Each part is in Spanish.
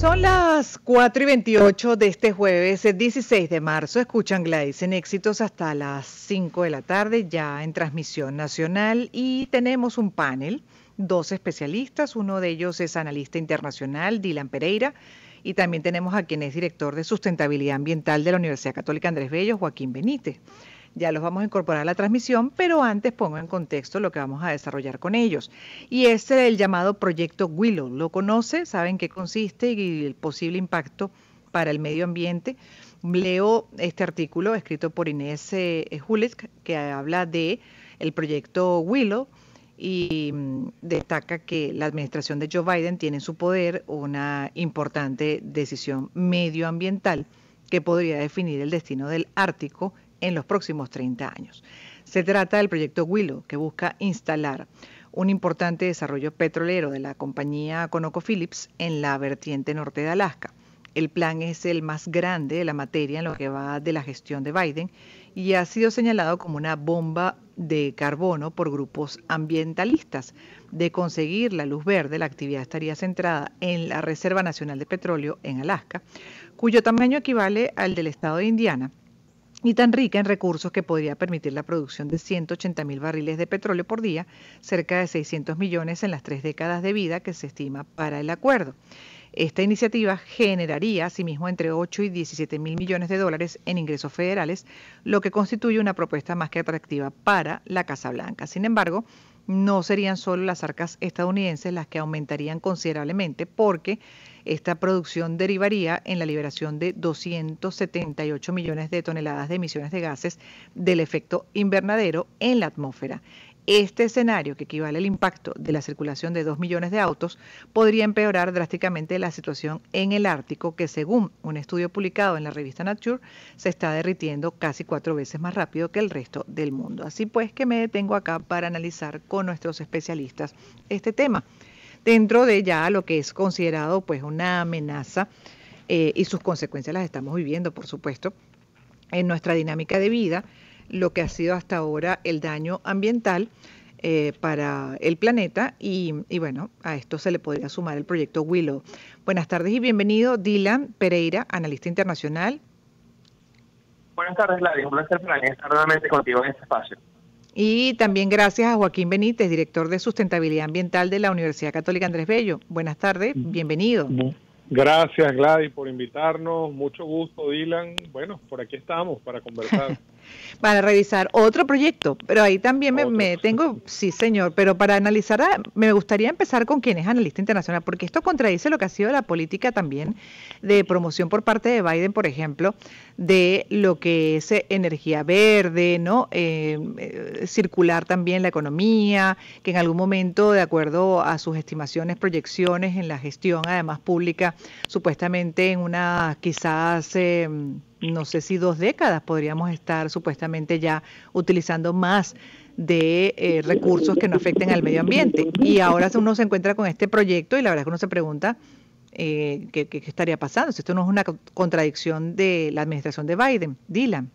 Son las 4:28 de este jueves, el 16 de marzo. Escuchan Gladys en Éxitos hasta las 5 de la tarde, ya en transmisión nacional. Y tenemos un panel, dos especialistas. Uno de ellos es analista internacional, Dylan Pereira. Y también tenemos a quien es director de sustentabilidad ambiental de la Universidad Católica Andrés Bello, Joaquín Benítez. Ya los vamos a incorporar a la transmisión, pero antes pongo en contexto lo que vamos a desarrollar con ellos. Y es el llamado Proyecto Willow. ¿Lo conoce? ¿Saben qué consiste y el posible impacto para el medio ambiente? Leo este artículo escrito por Inés Hulick, que habla de el Proyecto Willow y destaca que la administración de Joe Biden tiene en su poder una importante decisión medioambiental que podría definir el destino del Ártico en los próximos 30 años. Se trata del proyecto Willow, que busca instalar un importante desarrollo petrolero de la compañía ConocoPhillips en la vertiente norte de Alaska. El plan es el más grande de la materia en lo que va de la gestión de Biden y ha sido señalado como una bomba de carbono por grupos ambientalistas. De conseguir la luz verde, la actividad estaría centrada en la Reserva Nacional de Petróleo en Alaska, cuyo tamaño equivale al del estado de Indiana, y tan rica en recursos que podría permitir la producción de 180.000 barriles de petróleo por día, cerca de 600 millones en las 3 décadas de vida que se estima para el acuerdo. Esta iniciativa generaría asimismo entre 8 y 17 mil millones de dólares en ingresos federales, lo que constituye una propuesta más que atractiva para la Casa Blanca. Sin embargo, no serían solo las arcas estadounidenses las que aumentarían considerablemente, porque esta producción derivaría en la liberación de 278 millones de toneladas de emisiones de gases del efecto invernadero en la atmósfera. Este escenario, que equivale al impacto de la circulación de 2 millones de autos, podría empeorar drásticamente la situación en el Ártico, que según un estudio publicado en la revista Nature, se está derritiendo casi 4 veces más rápido que el resto del mundo. Así pues que me detengo acá para analizar con nuestros especialistas este tema, dentro de ya lo que es considerado pues una amenaza y sus consecuencias las estamos viviendo, por supuesto, en nuestra dinámica de vida, lo que ha sido hasta ahora el daño ambiental para el planeta y bueno, a esto se le podría sumar el proyecto Willow. Buenas tardes y bienvenido, Dylan Pereira, analista internacional. Buenas tardes, Gladys. Un placer estar nuevamente contigo en este espacio. Y también gracias a Joaquín Benítez, director de sustentabilidad ambiental de la Universidad Católica Andrés Bello. Buenas tardes, bienvenido. Gracias, Gladys, por invitarnos. Mucho gusto, Dylan. Bueno, por aquí estamos para conversar. Para revisar otro proyecto, pero ahí también me detengo, sí señor, pero para analizar, me gustaría empezar con quien es analista internacional, porque esto contradice lo que ha sido la política también de promoción por parte de Biden, por ejemplo, de lo que es energía verde, ¿no? Circular también la economía, que en algún momento, de acuerdo a sus estimaciones, proyecciones en la gestión, además pública, supuestamente en una quizás no sé si 2 décadas podríamos estar supuestamente ya utilizando más de recursos que no afecten al medio ambiente. Y ahora uno se encuentra con este proyecto y la verdad es que uno se pregunta qué estaría pasando, si esto no es una contradicción de la administración de Biden. Dylan.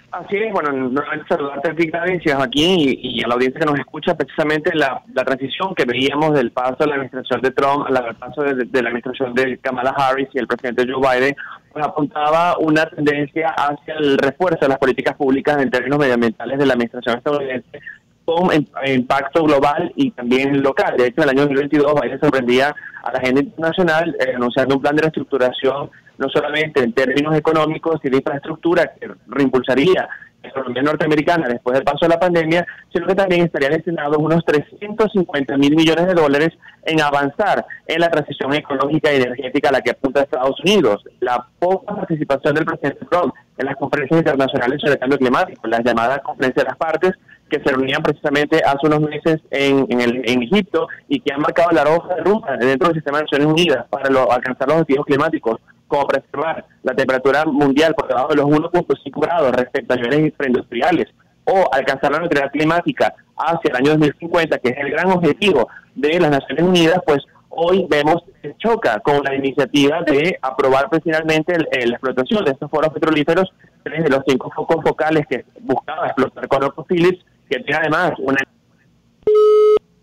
Así es, bueno, nuevamente saludarte a ti, Gladys, aquí y a la audiencia que nos escucha. Precisamente la transición que veíamos del paso de la administración de Trump al paso de la administración de Kamala Harris y el presidente Joe Biden, pues apuntaba una tendencia hacia el refuerzo de las políticas públicas en términos medioambientales de la administración estadounidense, con impacto global y también local. De hecho, en el año 2022 Biden sorprendía a la agenda internacional anunciando un plan de reestructuración no solamente en términos económicos y de infraestructura que reimpulsaría la economía norteamericana después del paso de la pandemia, sino que también estarían destinados unos 350.000 millones de dólares en avanzar en la transición ecológica y energética a la que apunta Estados Unidos. La poca participación del presidente Trump en las conferencias internacionales sobre el cambio climático, las llamadas conferencias de las partes, que se reunían precisamente hace unos meses en Egipto y que han marcado la hoja de ruta dentro del sistema de Naciones Unidas para alcanzar los objetivos climáticos, como preservar la temperatura mundial por debajo de los 1.5 grados respecto a niveles preindustriales, o alcanzar la neutralidad climática hacia el año 2050, que es el gran objetivo de las Naciones Unidas, pues hoy vemos que choca con la iniciativa de aprobar finalmente la explotación de estos foros petrolíferos, 3 de los 5 focos focales que buscaba explotar ConocoPhillips, que tiene además una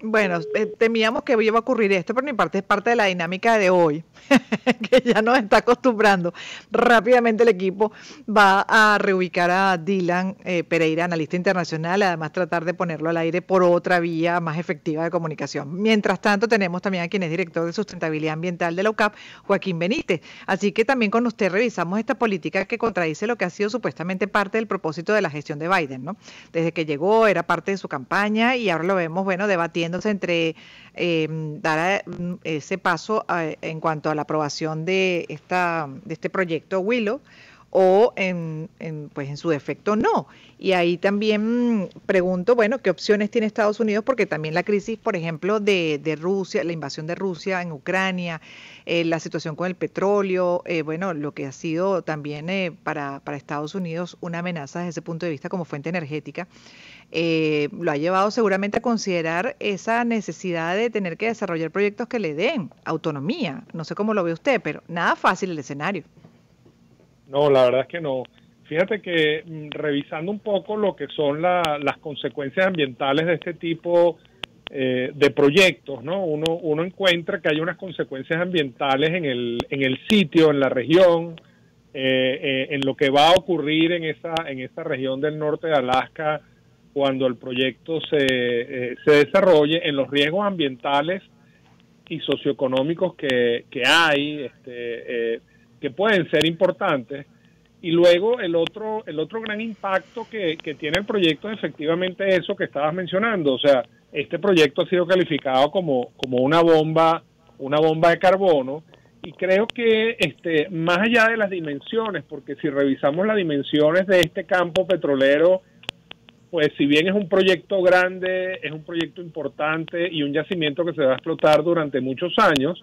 Bueno, temíamos que iba a ocurrir esto, pero mi parte es parte de la dinámica de hoy, que ya nos está acostumbrando. Rápidamente el equipo va a reubicar a Dylan Pereira, analista internacional, además tratar de ponerlo al aire por otra vía más efectiva de comunicación. Mientras tanto, tenemos también a quien es director de sustentabilidad ambiental de la UCAP, Joaquín Benítez. Así que también con usted revisamos esta política que contradice lo que ha sido supuestamente parte del propósito de la gestión de Biden, ¿no? Desde que llegó era parte de su campaña y ahora lo vemos, bueno, debatiendo entre dar ese paso en cuanto a la aprobación de este proyecto Willow o pues en su defecto no. Y ahí también pregunto, bueno, ¿qué opciones tiene Estados Unidos? Porque también la crisis, por ejemplo, de Rusia, la invasión de Rusia en Ucrania, la situación con el petróleo, bueno, lo que ha sido también para Estados Unidos una amenaza desde ese punto de vista como fuente energética, lo ha llevado seguramente a considerar esa necesidad de tener que desarrollar proyectos que le den autonomía. No sé cómo lo ve usted, pero nada fácil el escenario. No, la verdad es que no. Fíjate que revisando un poco lo que son las consecuencias ambientales de este tipo de proyectos, ¿no? Uno encuentra que hay unas consecuencias ambientales en el sitio, en la región, en lo que va a ocurrir en esa región del norte de Alaska cuando el proyecto se desarrolle, en los riesgos ambientales y socioeconómicos que hay, que pueden ser importantes. Y luego el otro gran impacto que tiene el proyecto es efectivamente eso que estabas mencionando. O sea, este proyecto ha sido calificado como una bomba de carbono, y creo que más allá de las dimensiones, porque si revisamos las dimensiones de este campo petrolero, pues si bien es un proyecto grande, es un proyecto importante y un yacimiento que se va a explotar durante muchos años,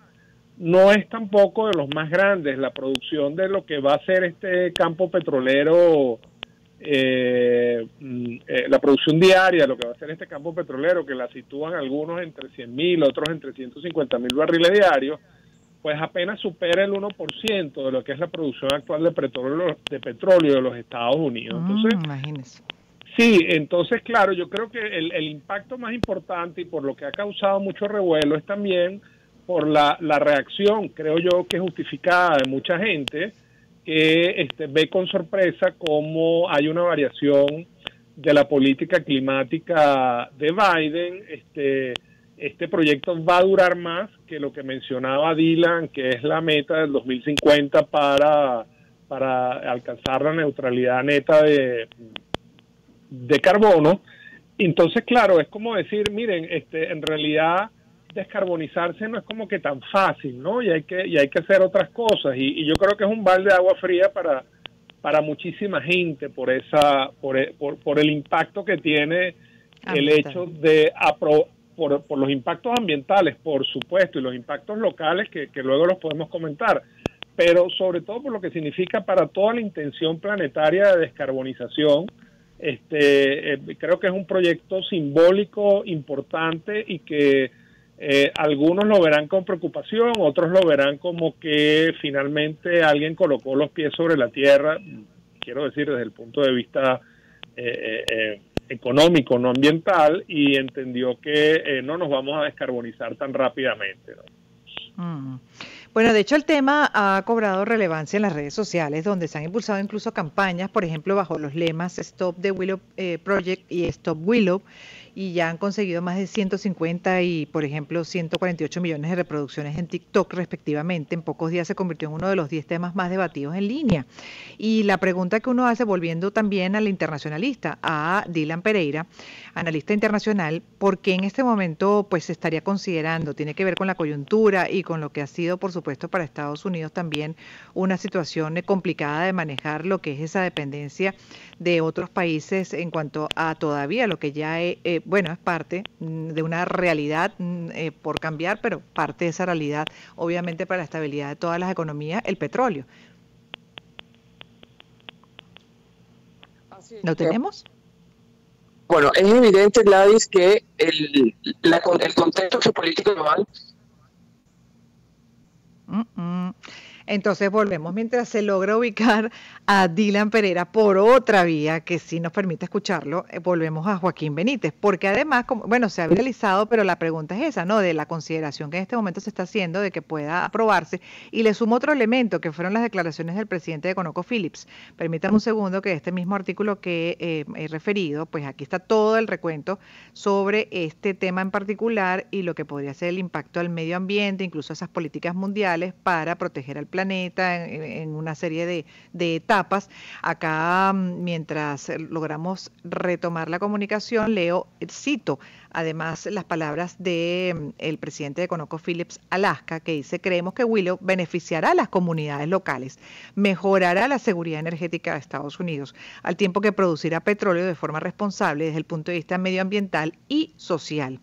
no es tampoco de los más grandes. La producción de lo que va a ser este campo petrolero, la producción diaria de lo que va a ser este campo petrolero, que la sitúan algunos entre 100.000, otros entre 150.000 barriles diarios, pues apenas supera el 1% de lo que es la producción actual de petróleo de los Estados Unidos. Entonces, imagínese. Sí, entonces, claro, yo creo que el impacto más importante y por lo que ha causado mucho revuelo es también por la reacción, creo yo, que es justificada de mucha gente que ve con sorpresa cómo hay una variación de la política climática de Biden. Este proyecto va a durar más que lo que mencionaba Dylan, que es la meta del 2050 para alcanzar la neutralidad neta de carbono. Entonces, claro, es como decir, miren, en realidad descarbonizarse no es como que tan fácil, ¿no? Y hay que hacer otras cosas, y yo creo que es un balde de agua fría para muchísima gente por el impacto que tiene el hecho de por los impactos ambientales, por supuesto, y los impactos locales que luego los podemos comentar, pero sobre todo por lo que significa para toda la intención planetaria de descarbonización. Creo que es un proyecto simbólico importante y que algunos lo verán con preocupación, otros lo verán como que finalmente alguien colocó los pies sobre la tierra, quiero decir desde el punto de vista económico, no ambiental, y entendió que no nos vamos a descarbonizar tan rápidamente, ¿no? Bueno, de hecho el tema ha cobrado relevancia en las redes sociales, donde se han impulsado incluso campañas, por ejemplo, bajo los lemas Stop the Willow Project y Stop Willow, y ya han conseguido más de 150 y, por ejemplo, 148 millones de reproducciones en TikTok respectivamente. En pocos días se convirtió en uno de los 10 temas más debatidos en línea. Y la pregunta que uno hace, volviendo también al internacionalista, a Dylan Pereira, analista internacional, ¿por qué en este momento pues se estaría considerando? Tiene que ver con la coyuntura y con lo que ha sido, por supuesto, para Estados Unidos también una situación complicada de manejar lo que es esa dependencia de otros países en cuanto a todavía lo que ya bueno, es parte de una realidad por cambiar, pero parte de esa realidad, obviamente, para la estabilidad de todas las economías, el petróleo. ¿Lo tenemos? Bueno, es evidente, Gladys, que el contexto geopolítico global Entonces volvemos mientras se logra ubicar a Dylan Pereira por otra vía que sí nos permite escucharlo, volvemos a Joaquín Benítez, porque además, bueno, se ha viralizado, pero la pregunta es esa, ¿no? De la consideración que en este momento se está haciendo de que pueda aprobarse, y le sumo otro elemento que fueron las declaraciones del presidente de ConocoPhillips. Permítame un segundo que este mismo artículo que he referido, pues aquí está todo el recuento sobre este tema en particular y lo que podría ser el impacto al medio ambiente, incluso esas políticas mundiales para proteger al planeta en una serie de etapas. Acá, mientras logramos retomar la comunicación, cito además las palabras de el presidente de ConocoPhillips Alaska, que dice: creemos que Willow beneficiará a las comunidades locales, mejorará la seguridad energética de Estados Unidos, al tiempo que producirá petróleo de forma responsable desde el punto de vista medioambiental y social.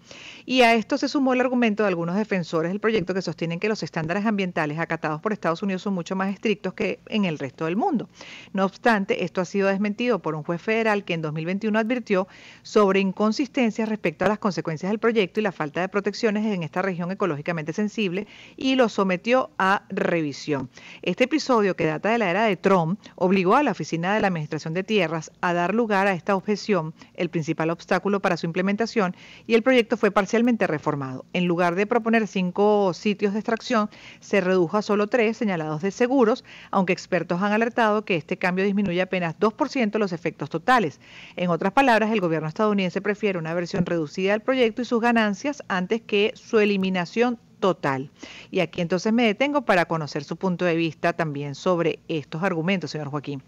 Y a esto se sumó el argumento de algunos defensores del proyecto que sostienen que los estándares ambientales acatados por Estados Unidos son mucho más estrictos que en el resto del mundo. No obstante, esto ha sido desmentido por un juez federal que en 2021 advirtió sobre inconsistencias respecto a las consecuencias del proyecto y la falta de protecciones en esta región ecológicamente sensible, y lo sometió a revisión. Este episodio, que data de la era de Trump, obligó a la Oficina de la Administración de Tierras a dar lugar a esta objeción, el principal obstáculo para su implementación, y el proyecto fue parcialmente reformado. En lugar de proponer 5 sitios de extracción, se redujo a solo 3 señalados de seguros, aunque expertos han alertado que este cambio disminuye apenas 2% los efectos totales. En otras palabras, el gobierno estadounidense prefiere una versión reducida del proyecto y sus ganancias antes que su eliminación total. Y aquí entonces me detengo para conocer su punto de vista también sobre estos argumentos, señor Joaquín.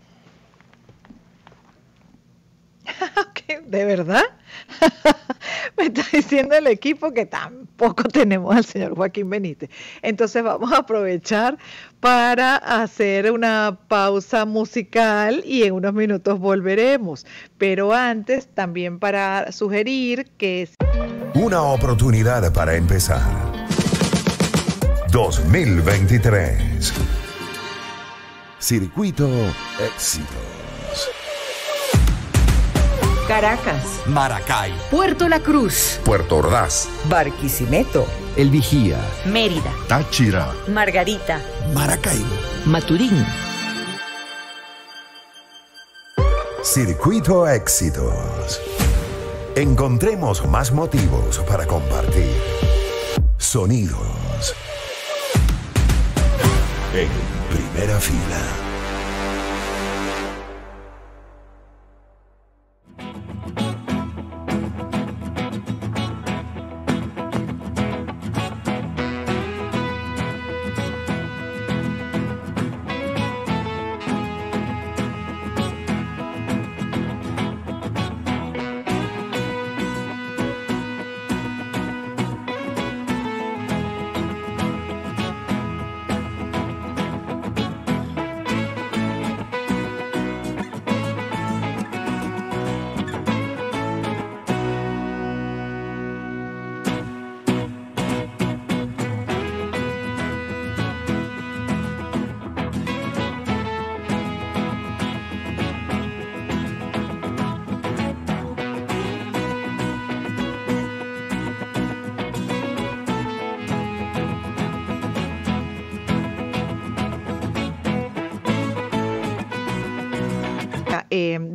¿De verdad? Me está diciendo el equipo que tampoco tenemos al señor Joaquín Benítez. Entonces vamos a aprovechar para hacer una pausa musical y en unos minutos volveremos. Pero antes, también para sugerir que... Una oportunidad para empezar. 2023. Circuito Éxitos. Caracas, Maracay, Puerto La Cruz, Puerto Ordaz, Barquisimeto, El Vigía, Mérida, Táchira, Margarita, Maracaibo, Maturín. Circuito Éxitos. Encontremos más motivos para compartir. Sonidos. En primera fila.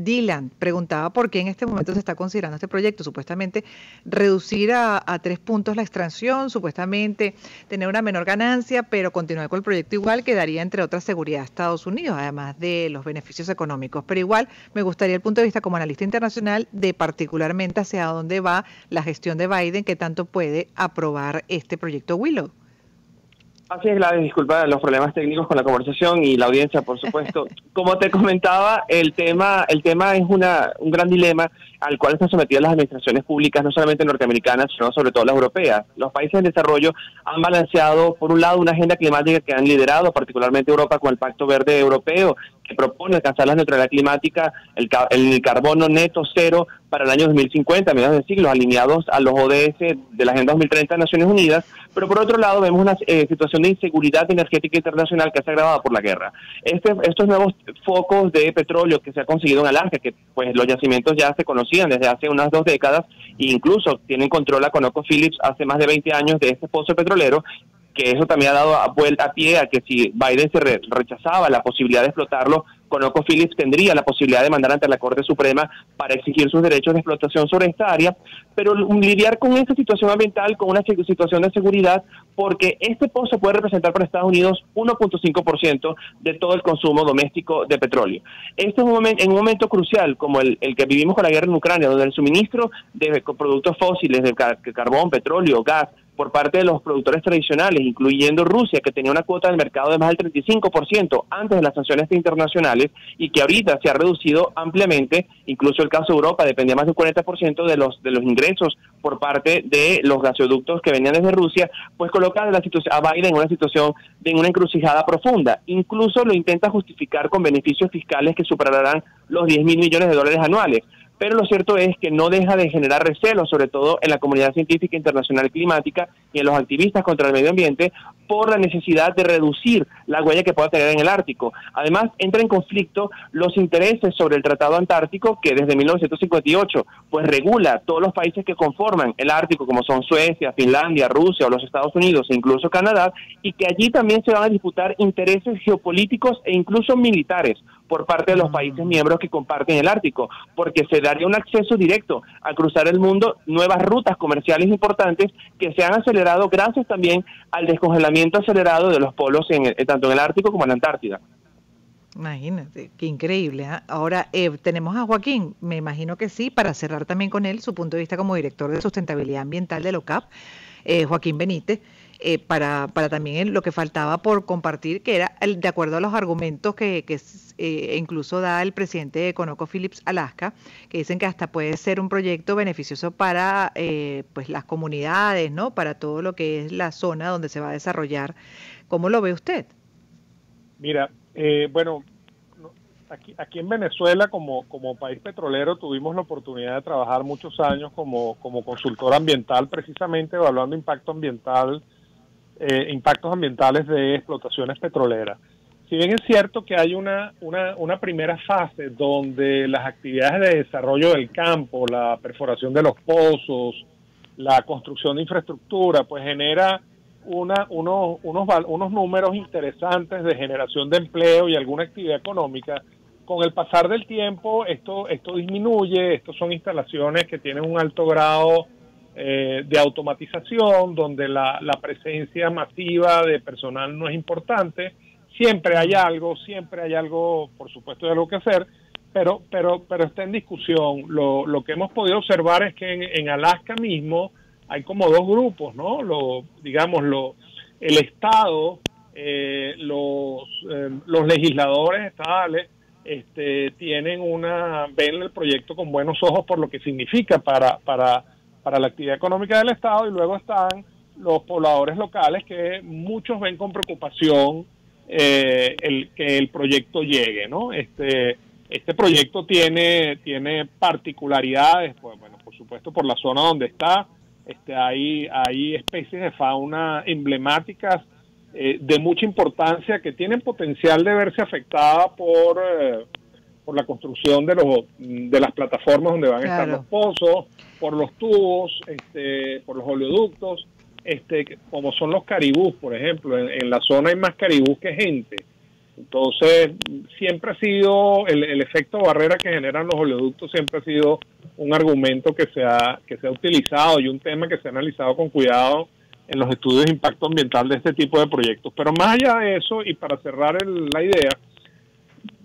Dylan preguntaba por qué en este momento se está considerando este proyecto, supuestamente reducir a 3 puntos la extracción, supuestamente tener una menor ganancia, pero continuar con el proyecto igual, que daría entre otras seguridad a Estados Unidos, además de los beneficios económicos. Pero igual me gustaría el punto de vista como analista internacional de particularmente hacia dónde va la gestión de Biden, que tanto puede aprobar este proyecto Willow. Así es, Gladys, disculpa los problemas técnicos con la conversación y la audiencia, por supuesto. Como te comentaba, el tema es un gran dilema al cual están sometidas las administraciones públicas, no solamente norteamericanas, sino sobre todo las europeas. Los países en desarrollo han balanceado, por un lado, una agenda climática que han liderado, particularmente Europa, con el Pacto Verde Europeo, que propone alcanzar la neutralidad climática, el carbono neto cero para el año 2050, a mediados del siglo, alineados a los ODS de la Agenda 2030 de Naciones Unidas. Pero por otro lado vemos una situación de inseguridad energética internacional que se ha agravado por la guerra. Estos nuevos focos de petróleo que se ha conseguido en Alaska, que pues los yacimientos ya se conocían desde hace unas 2 décadas, e incluso tienen control a ConocoPhillips hace más de 20 años de este pozo petrolero, que eso también ha dado vuelta a pie a que si Biden se rechazaba la posibilidad de explotarlo, ConocoPhillips tendría la posibilidad de mandar ante la Corte Suprema para exigir sus derechos de explotación sobre esta área, pero lidiar con esta situación ambiental, con una situación de seguridad, porque este pozo puede representar para Estados Unidos 1.5% de todo el consumo doméstico de petróleo. Este es en un momento crucial, como el que vivimos con la guerra en Ucrania, donde el suministro de productos fósiles, de carbón, petróleo, gas, por parte de los productores tradicionales, incluyendo Rusia, que tenía una cuota del mercado de más del 35% antes de las sanciones internacionales y que ahorita se ha reducido ampliamente, incluso el caso de Europa dependía más del 40% de los ingresos por parte de los gasoductos que venían desde Rusia, pues coloca a Biden en una situación, en una encrucijada profunda. Incluso lo intenta justificar con beneficios fiscales que superarán los 10.000 millones de dólares anuales. Pero lo cierto es que no deja de generar recelo, sobre todo en la comunidad científica internacional climática y en los activistas contra el medio ambiente, por la necesidad de reducir la huella que pueda tener en el Ártico. Además, entra en conflicto los intereses sobre el Tratado Antártico, que desde 1958 pues regula todos los países que conforman el Ártico, como son Suecia, Finlandia, Rusia o los Estados Unidos e incluso Canadá, y que allí también se van a disputar intereses geopolíticos e incluso militares por parte de los países miembros que comparten el Ártico, porque se daría un acceso directo a cruzar el mundo, nuevas rutas comerciales importantes que se han acelerado gracias también al descongelamiento acelerado de los polos tanto en el Ártico como en la Antártida. Imagínate, qué increíble, ¿eh? Ahora, tenemos a Joaquín, me imagino que sí, para cerrar también con él su punto de vista como director de sustentabilidad ambiental de LOCAP, Joaquín Benítez, para también lo que faltaba por compartir, que era de acuerdo a los argumentos que incluso da el presidente de ConocoPhillips Alaska, que dicen que hasta puede ser un proyecto beneficioso para pues las comunidades, ¿no? Para todo lo que es la zona donde se va a desarrollar. ¿Cómo lo ve usted? Mira, bueno, aquí en Venezuela como país petrolero tuvimos la oportunidad de trabajar muchos años como consultor ambiental, precisamente evaluando impactos ambientales de explotaciones petroleras. Si bien es cierto que hay una primera fase donde las actividades de desarrollo del campo, la perforación de los pozos, la construcción de infraestructura, pues genera unos números interesantes de generación de empleo y alguna actividad económica. Con el pasar del tiempo esto disminuye. Estos son instalaciones que tienen un alto grado de automatización, donde la presencia masiva de personal no es importante. Siempre hay algo, por supuesto, hay algo que hacer, pero está en discusión. Lo que hemos podido observar es que en Alaska mismo hay como dos grupos, ¿no? El Estado, los legisladores estatales ven el proyecto con buenos ojos por lo que significa para la actividad económica del Estado, y luego están los pobladores locales que muchos ven con preocupación que el proyecto llegue, ¿no? Este proyecto tiene particularidades, pues, bueno, por supuesto por la zona donde está. Hay especies de fauna emblemáticas de mucha importancia que tienen potencial de verse afectadas por la construcción de las plataformas donde van a estar los pozos, por los tubos, por los oleoductos, como son los caribús, por ejemplo. En la zona hay más caribús que gente. Entonces, siempre ha sido el efecto barrera que generan los oleoductos, siempre ha sido un argumento que se ha utilizado y un tema que se ha analizado con cuidado en los estudios de impacto ambiental de este tipo de proyectos. Pero más allá de eso, y para cerrar la idea,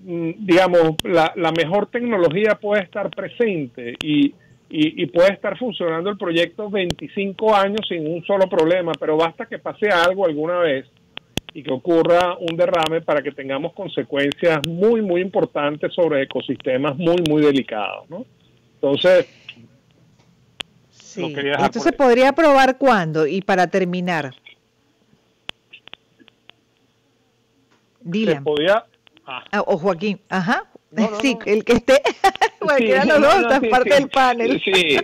digamos, la mejor tecnología puede estar presente y puede estar funcionando el proyecto 25 años sin un solo problema, pero basta que pase algo alguna vez y que ocurra un derrame para que tengamos consecuencias muy, muy importantes sobre ecosistemas muy, muy delicados, ¿no? Entonces, sí. ¿Esto se podría probar cuándo? Y para terminar, Dylan. O Joaquín, ajá. No, el que esté, cualquiera de los dos, está parte del panel. Sí,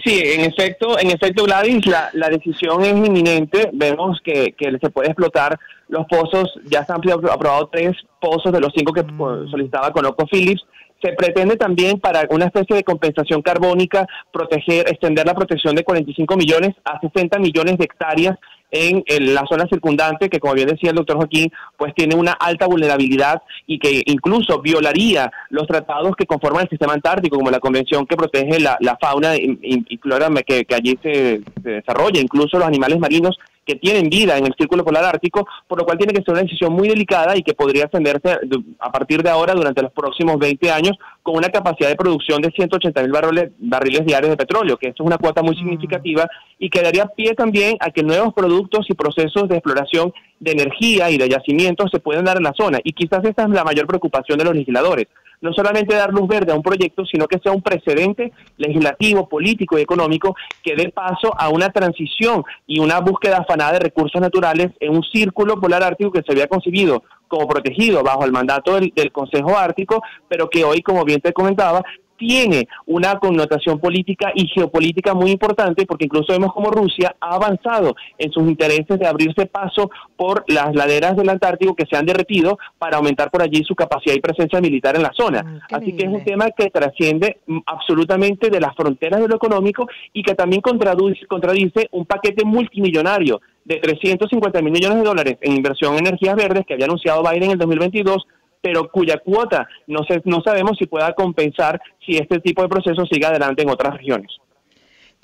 en efecto, Gladys, la decisión es inminente. Vemos que se puede explotar los pozos. Ya se han aprobado 3 pozos de los 5 que solicitaba ConocoPhillips. Se pretende también, para una especie de compensación carbónica, extender la protección de 45 millones a 60 millones de hectáreas en la zona circundante, que como bien decía el doctor Joaquín, pues tiene una alta vulnerabilidad y que incluso violaría los tratados que conforman el sistema antártico, como la convención que protege la fauna y flora que allí se desarrolla, incluso los animales marinos que tienen vida en el círculo polar ártico, por lo cual tiene que ser una decisión muy delicada y que podría extenderse a partir de ahora durante los próximos 20 años con una capacidad de producción de 180.000 barriles diarios de petróleo, que esto es una cuota muy significativa y que daría pie también a que nuevos productos y procesos de exploración de energía y de yacimientos se puedan dar en la zona. Y quizás esta es la mayor preocupación de los legisladores. No solamente dar luz verde a un proyecto, sino que sea un precedente legislativo, político y económico que dé paso a una transición y una búsqueda afanada de recursos naturales en un círculo polar ártico que se había concebido como protegido bajo el mandato del Consejo Ártico, pero que hoy, como bien te comentaba, tiene una connotación política y geopolítica muy importante, porque incluso vemos como Rusia ha avanzado en sus intereses de abrirse paso por las laderas del Antártico que se han derretido para aumentar por allí su capacidad y presencia militar en la zona. Así que es un tema que trasciende absolutamente de las fronteras de lo económico y que también contradice un paquete multimillonario de 350.000 millones de dólares en inversión en energías verdes que había anunciado Biden en el 2022, pero cuya cuota no sabemos si pueda compensar si este tipo de proceso sigue adelante en otras regiones.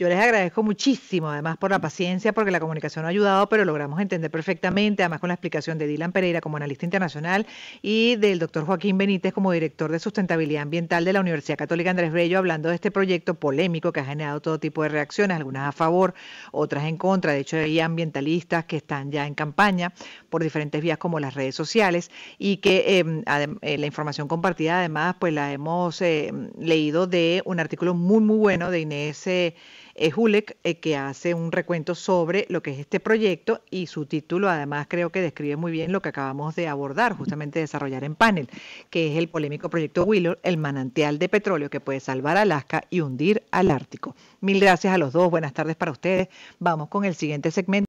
Yo les agradezco muchísimo, además, por la paciencia, porque la comunicación ha ayudado, pero logramos entender perfectamente, además con la explicación de Dylan Pereira como analista internacional y del doctor Joaquín Benítez como director de sustentabilidad ambiental de la Universidad Católica Andrés Bello, hablando de este proyecto polémico que ha generado todo tipo de reacciones, algunas a favor, otras en contra. De hecho, hay ambientalistas que están ya en campaña por diferentes vías como las redes sociales y que la información compartida, además, pues la hemos leído de un artículo muy, muy bueno de Inés Julek, que hace un recuento sobre lo que es este proyecto y su título además creo que describe muy bien lo que acabamos de abordar, justamente desarrollar en panel, que es el polémico proyecto Willow, el manantial de petróleo que puede salvar Alaska y hundir al Ártico. Mil gracias a los dos, buenas tardes para ustedes. Vamos con el siguiente segmento.